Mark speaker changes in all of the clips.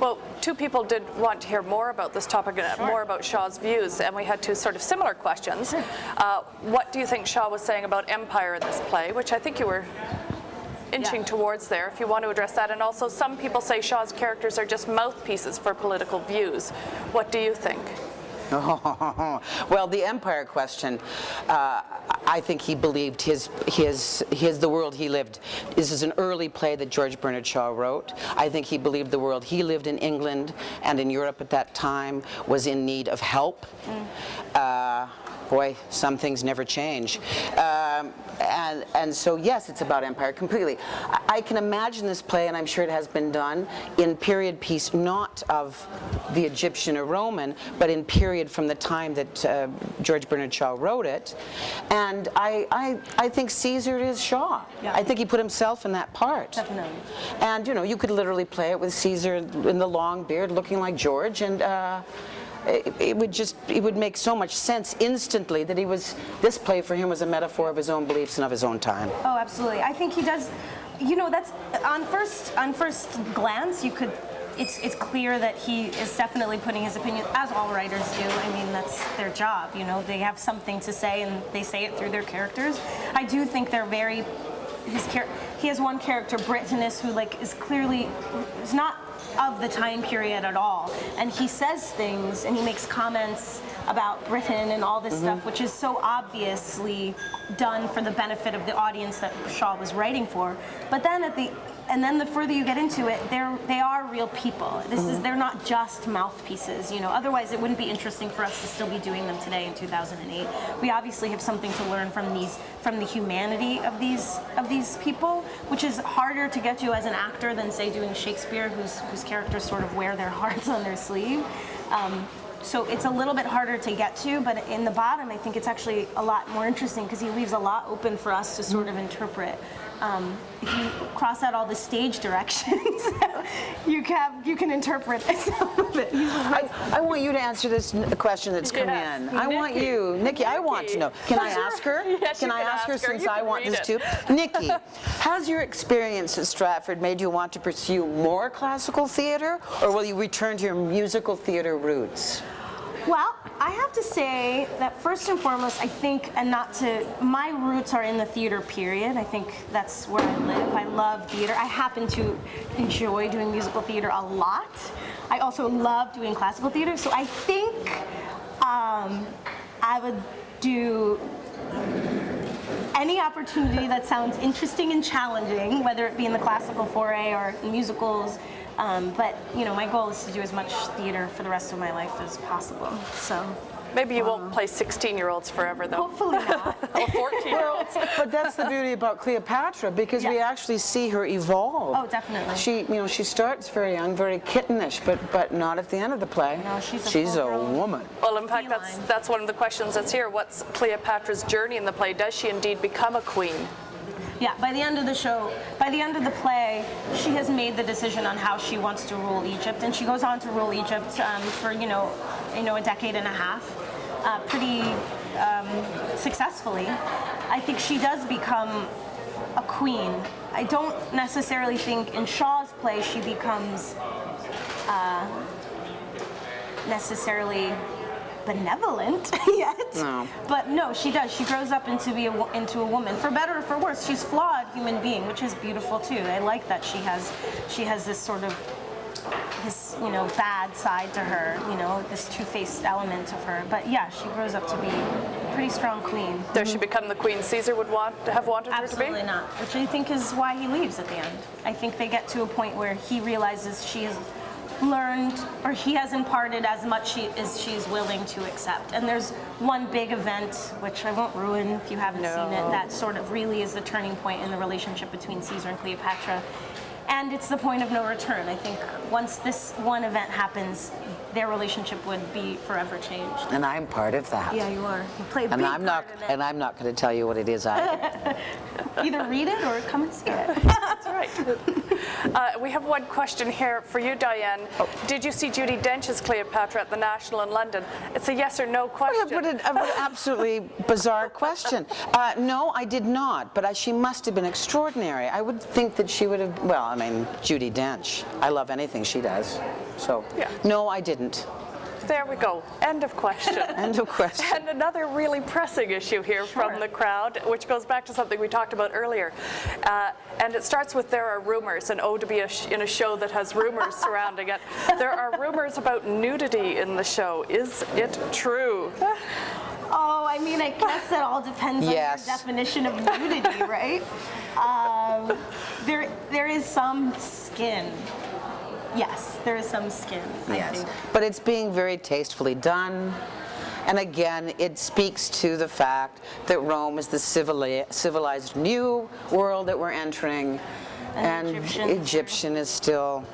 Speaker 1: Well, two people did want to hear more about this topic, more about Shaw's views, and we had two sort of similar questions. What do you think Shaw was saying about empire in this play, which I think you were inching towards there, if you want to address that. And also, some people say Shaw's characters are just mouthpieces for political views. What do you think?
Speaker 2: Well, the empire question, I think he believed the world he lived. This is an early play that George Bernard Shaw wrote. I think he believed the world he lived in England and in Europe at that time was in need of help. Boy, some things never change. And so, yes, it's about empire completely. I can imagine this play, and I'm sure it has been done, in period piece, not of the Egyptian or Roman, but in period from the time that George Bernard Shaw wrote it. And I think Caesar is Shaw. Yeah. I think he put himself in that part.
Speaker 3: Definitely.
Speaker 2: And, you know, you could literally play it with Caesar in the long beard looking like George, and it would make so much sense instantly that this play for him was a metaphor of his own beliefs and of his own time.
Speaker 3: Oh, absolutely. I think he does, you know, that's, on first glance, it's clear that he is definitely putting his opinion, as all writers do. I mean, that's their job, you know, they have something to say and they say it through their characters. I do think they're very, he has one character, Britannis, who is not of the time period at all, and he says things and he makes comments about Britain and all this stuff, which is so obviously done for the benefit of the audience that Shaw was writing for. But then the further you get into it, they are real people. They're not just mouthpieces, you know. Otherwise, it wouldn't be interesting for us to still be doing them today in 2008. We obviously have something to learn from the humanity of these people, which is harder to get to as an actor than, say, doing Shakespeare, whose characters sort of wear their hearts on their sleeve. So it's a little bit harder to get to, but in the bottom, I think it's actually a lot more interesting because he leaves a lot open for us to sort of interpret. If you cross out all the stage directions, you can interpret some of it.
Speaker 2: I want you to answer this question that's come in. I want you, Nikki, I want to know. Can I ask her?
Speaker 1: Yes,
Speaker 2: can I ask her since I want this too? Nikki, has your experience at Stratford made you want to pursue more classical theater, or will you return to your musical theater roots?
Speaker 3: Well, I have to say that first and foremost, I think, my roots are in the theater period. I think that's where I live. I love theater. I happen to enjoy doing musical theater a lot. I also love doing classical theater, so I think I would do any opportunity that sounds interesting and challenging, whether it be in the classical foray or musicals. But, you know, my goal is to do as much theater for the rest of my life as possible. So
Speaker 1: maybe you won't play 16-year-olds forever, though.
Speaker 3: Hopefully not.
Speaker 1: Or 14-year-olds.
Speaker 2: But that's the beauty about Cleopatra, because we actually see her evolve.
Speaker 3: Oh, definitely.
Speaker 2: She starts very young, very kittenish, but not at the end of the play.
Speaker 3: No, she's
Speaker 2: a woman.
Speaker 1: Well, in fact, that's one of the questions that's here. What's Cleopatra's journey in the play? Does she indeed become a queen?
Speaker 3: Yeah, by the end of the show, by the end of the play, she has made the decision on how she wants to rule Egypt, and she goes on to rule Egypt for a decade and a half, pretty successfully. I think she does become a queen. I don't necessarily think in Shaw's play she becomes necessarily benevolent yet. No. But no, she does. She grows up into a woman. For better or for worse, she's a flawed human being, which is beautiful too. I like that she has this sort of bad side to her, this two-faced element of her. But yeah, she grows up to be a pretty strong queen.
Speaker 1: Does she become the queen Caesar would have wanted her to be?
Speaker 3: Absolutely not. Which I think is why he leaves at the end. I think they get to a point where he realizes she has learned, or he has imparted as much as she's willing to accept. And there's one big event, which I won't ruin if you haven't seen it, that sort of really is the turning point in the relationship between Caesar and Cleopatra. And it's the point of no return. I think once this one event happens, their relationship would be forever changed.
Speaker 2: And I'm part of that.
Speaker 3: Yeah, you are. You play a big
Speaker 2: part in it. And I'm not going to tell you what it is either.
Speaker 3: Either read it or come and see it.
Speaker 1: That's right. We have one question here for you, Diane.
Speaker 2: Oh.
Speaker 1: Did you see Judi Dench's Cleopatra at the National in London? It's a yes or no question.
Speaker 2: What an absolutely bizarre question. No, I did not, but she must have been extraordinary. I would think that she would have, well, I mean, Judi Dench. I love anything she does. So,
Speaker 1: Yeah.
Speaker 2: no, I didn't.
Speaker 1: There we go. End of question.
Speaker 2: End of question.
Speaker 1: And another really pressing issue here from the crowd, which goes back to something we talked about earlier. And it starts with there are rumors, and to be in a show that has rumors surrounding it. There are rumors about nudity in the show. Is it true?
Speaker 3: Oh, I mean, I guess that all depends on your
Speaker 2: Yes.
Speaker 3: definition of nudity, right? There is some skin. Yes, there is some skin, I
Speaker 2: Yes,
Speaker 3: think.
Speaker 2: but it's being very tastefully done. And again, it speaks to the fact that Rome is the civilized new world that we're entering. And Egyptian is still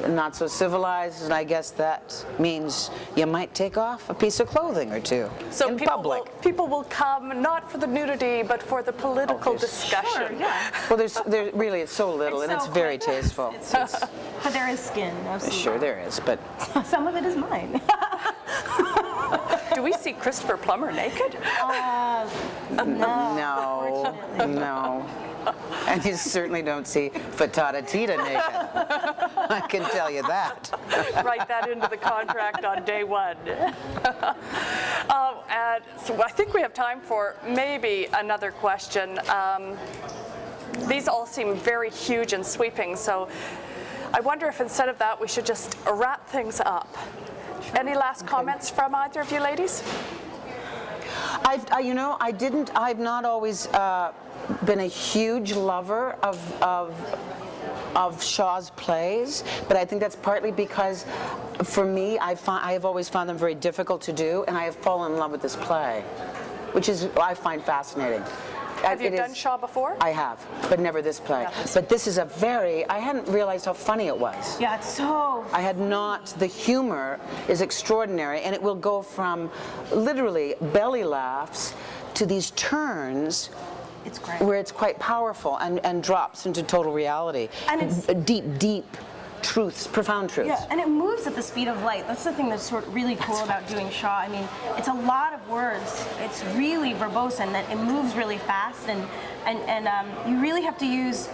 Speaker 2: not so civilized, and I guess that means you might take off a piece of clothing or two
Speaker 1: So
Speaker 2: in public.
Speaker 1: people will come not for the nudity, but for the political discussion.
Speaker 3: Sure, yeah.
Speaker 2: Well, there really is so little, and it's
Speaker 3: so
Speaker 2: very
Speaker 3: quick.
Speaker 2: tasteful.
Speaker 3: But there is skin, absolutely.
Speaker 2: Sure, there is, but
Speaker 3: Some of it is mine.
Speaker 1: Do we see Christopher Plummer naked?
Speaker 2: no. And you certainly don't see Fatata Tita naked. I can tell you that.
Speaker 1: Write that into the contract on day one. And so I think we have time for maybe another question. These all seem very huge and sweeping, so I wonder if instead of that we should just wrap things up. Any last comments from either of you ladies?
Speaker 2: I've not always been a huge lover of Shaw's plays, but I think that's partly because, for me, I have always found them very difficult to do, and I have fallen in love with this play, which I find fascinating.
Speaker 1: Have you done Shaw before?
Speaker 2: I have, but never this play.
Speaker 1: Yeah.
Speaker 2: But this is I hadn't realized how funny it was.
Speaker 3: Yeah, it's so...
Speaker 2: I had not. The humor is extraordinary, and it will go from literally belly laughs to these turns.
Speaker 3: It's great.
Speaker 2: Where it's quite powerful and drops into total reality.
Speaker 3: And it's
Speaker 2: deep truths, profound truths.
Speaker 3: Yeah, and it moves at the speed of light. That's the thing that's really cool about doing Shaw. I mean, it's a lot of words. It's really verbose, and that it moves really fast, and you really have to use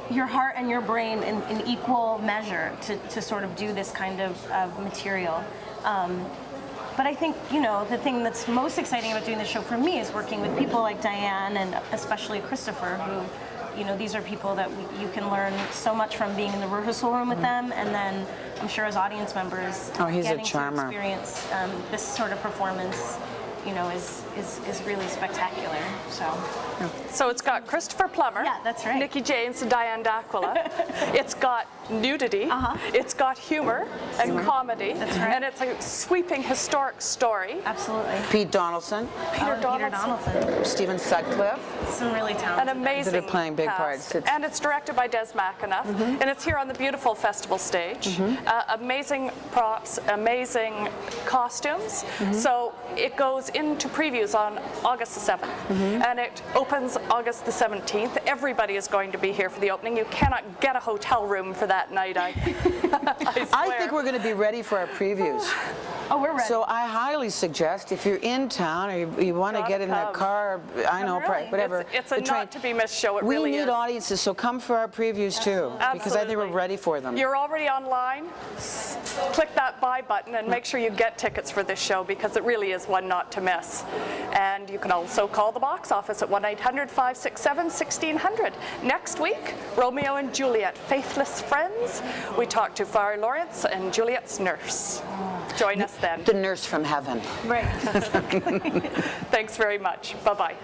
Speaker 3: your heart and your brain in equal measure to sort of do this kind of material. But I think, the thing that's most exciting about doing the show for me is working with people like Diane and especially Christopher, who, these are people that you can learn so much from being in the rehearsal room with them, and then I'm sure as audience members,
Speaker 2: he's a
Speaker 3: getting
Speaker 2: charmer.
Speaker 3: to experience this sort of performance, is really spectacular.
Speaker 1: So it's got Christopher Plummer,
Speaker 3: Yeah, that's right.
Speaker 1: Nikki James and Diane D'Aquila. It's got nudity, it's got humor and comedy,
Speaker 3: That's right.
Speaker 1: and it's a sweeping historic story.
Speaker 3: Absolutely.
Speaker 2: Pete Donaldson,
Speaker 1: Peter
Speaker 3: Peter
Speaker 1: Donaldson.
Speaker 3: Donaldson.
Speaker 2: Stephen Sutcliffe.
Speaker 3: Some really talented.
Speaker 1: An amazing
Speaker 2: That are playing big
Speaker 1: cast.
Speaker 2: parts.
Speaker 1: And it's directed by Des McAnuff, and it's here on the beautiful festival stage. Amazing props, amazing costumes. So it goes into previews on August the 7th, and it opens August the 17th. Everybody is going to be here for the opening. You cannot get a hotel room for that night, I swear.
Speaker 2: I think we're going to be ready for our previews.
Speaker 3: Oh, we're ready.
Speaker 2: So I highly suggest, if you're in town or you want to
Speaker 1: Gotta
Speaker 2: get in a
Speaker 1: come.
Speaker 2: car, I know,
Speaker 3: really.
Speaker 2: whatever.
Speaker 1: It's a
Speaker 2: the train.
Speaker 1: not to be missed show. It
Speaker 2: We
Speaker 1: really
Speaker 2: need
Speaker 1: is.
Speaker 2: audiences, so come for our previews too, because I think we're
Speaker 1: Absolutely.
Speaker 2: ready for them.
Speaker 1: You're already online. Click that buy button and make sure you get tickets for this show, because it really is one not to miss. And you can also call the box office at 1-800-567-1600. Next week, Romeo and Juliet, Faithless Friends. We talk to Farah Lawrence and Juliet's nurse. Join us then.
Speaker 2: The nurse from heaven.
Speaker 3: Right.
Speaker 1: Thanks very much. Bye-bye.